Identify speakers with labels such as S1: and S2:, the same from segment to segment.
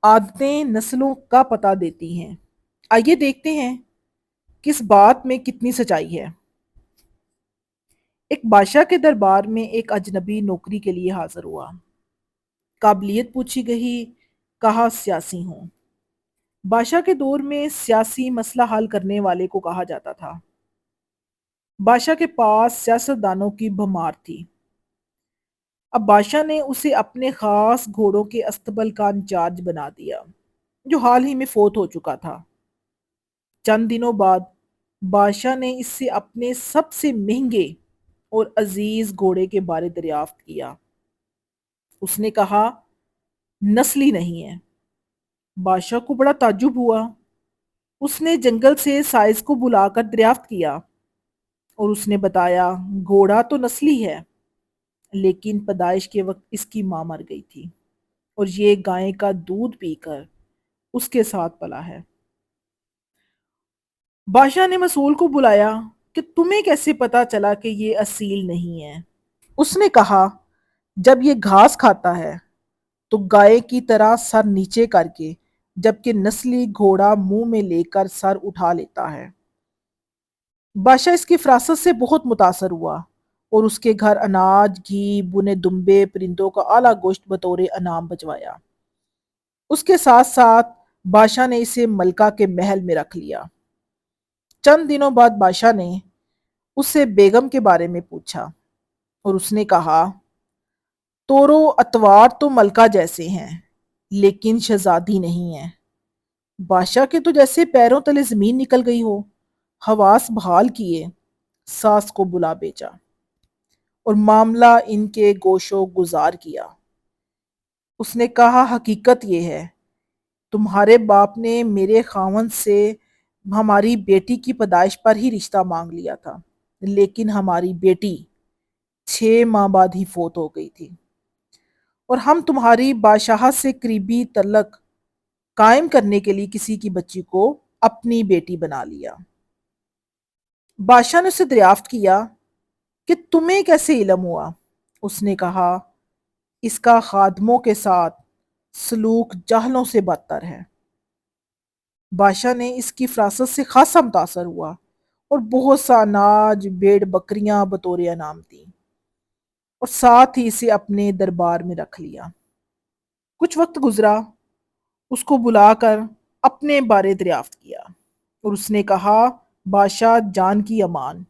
S1: عادتیں نسلوں کا پتہ دیتی ہیں۔ آئیے دیکھتے ہیں کس بات میں کتنی سچائی ہے۔ ایک بادشاہ کے دربار میں ایک اجنبی نوکری کے لیے حاضر ہوا۔ قابلیت پوچھی گئی، کہا سیاسی ہوں۔ بادشاہ کے دور میں سیاسی مسئلہ حل کرنے والے کو کہا جاتا تھا۔ بادشاہ کے پاس سیاستدانوں کی بھرمار تھی۔ اب بادشاہ نے اسے اپنے خاص گھوڑوں کے استبل کا انچارج بنا دیا، جو حال ہی میں فوت ہو چکا تھا۔ چند دنوں بعد بادشاہ نے اس سے اپنے سب سے مہنگے اور عزیز گھوڑے کے بارے دریافت کیا۔ اس نے کہا، نسلی نہیں ہے۔ بادشاہ کو بڑا تعجب ہوا۔ اس نے جنگل سے سائز کو بلا کر دریافت کیا اور اس نے بتایا، گھوڑا تو نسلی ہے، لیکن پیدائش کے وقت اس کی ماں مر گئی تھی اور یہ گائے کا دودھ پی کر اس کے ساتھ پلا ہے۔ بادشاہ نے مسئول کو بلایا کہ تمہیں کیسے پتا چلا کہ یہ اصیل نہیں ہے؟ اس نے کہا، جب یہ گھاس کھاتا ہے تو گائے کی طرح سر نیچے کر کے، جبکہ نسلی گھوڑا منہ میں لے کر سر اٹھا لیتا ہے۔ بادشاہ اس کی فراست سے بہت متاثر ہوا اور اس کے گھر اناج، گھی، بنے دمبے، پرندوں کا اعلیٰ گوشت بطور انعام بھجوایا۔ اس کے ساتھ ساتھ بادشاہ نے اسے ملکہ کے محل میں رکھ لیا۔ چند دنوں بعد بادشاہ نے اس سے بیگم کے بارے میں پوچھا اور اس نے کہا، تورو اتوار تو ملکہ جیسے ہیں لیکن شہزادی نہیں ہیں۔ بادشاہ کے تو جیسے پیروں تلے زمین نکل گئی ہو۔ حواس بحال کیے، ساس کو بلا بھیجا اور معاملہ ان کے گوش و گزار کیا۔ اس نے کہا، حقیقت یہ ہے، تمہارے باپ نے میرے خاوند سے ہماری بیٹی کی پیدائش پر ہی رشتہ مانگ لیا تھا، لیکن ہماری بیٹی 6 ماہ بعد ہی فوت ہو گئی تھی اور ہم تمہاری بادشاہت سے قریبی تعلق قائم کرنے کے لیے کسی کی بچی کو اپنی بیٹی بنا لیا۔ بادشاہ نے اسے دریافت کیا کہ تمہیں کیسے علم ہوا؟ اس نے کہا، اس کا خادموں کے ساتھ سلوک جاہلوں سے بدتر ہے۔ بادشاہ نے اس کی فراست سے خاصا متاثر ہوا اور بہت سا اناج، بھیڑ بکریاں بطور انعام دیں اور ساتھ ہی اسے اپنے دربار میں رکھ لیا۔ کچھ وقت گزرا، اس کو بلا کر اپنے بارے دریافت کیا اور اس نے کہا، بادشاہ جان کی امان۔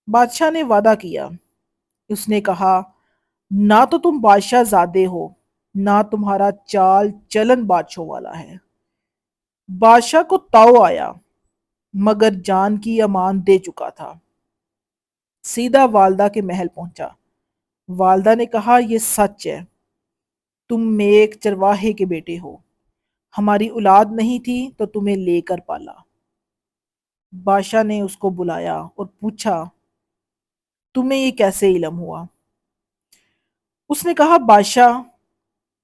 S1: بادشاہ نے وعدہ کیا۔ اس نے کہا، نہ تو تم بادشاہ زادے ہو، نہ تمہارا چال چلن بادشاہ والا ہے۔ بادشاہ کو تاؤ آیا مگر جان کی امان دے چکا تھا۔ سیدھا والدہ کے محل پہنچا۔ والدہ نے کہا، یہ سچ ہے، تم ایک چرواہے کے بیٹے ہو، ہماری اولاد نہیں تھی تو تمہیں لے کر پالا۔ بادشاہ نے اس کو بلایا اور پوچھا، تمہیں یہ کیسے علم ہوا؟ اس نے کہا، بادشاہ،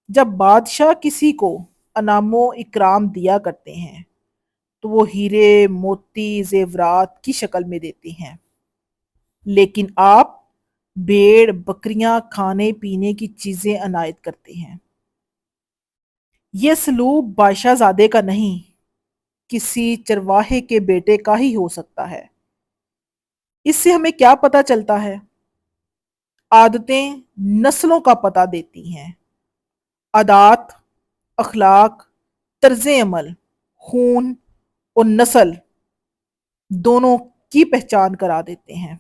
S1: جب بادشاہ کسی کو انعام و اکرام دیا کرتے ہیں تو وہ ہیرے، موتی، زیورات کی شکل میں دیتے ہیں، لیکن آپ بھیڑ بکریاں، کھانے پینے کی چیزیں عنایت کرتے ہیں۔ یہ سلوک بادشاہ زادے کا نہیں، کسی چرواہے کے بیٹے کا ہی ہو سکتا ہے۔ اس سے ہمیں کیا پتہ چلتا ہے؟ عادتیں نسلوں کا پتہ دیتی ہیں۔ عادات، اخلاق، طرز عمل، خون اور نسل دونوں کی پہچان کرا دیتے ہیں۔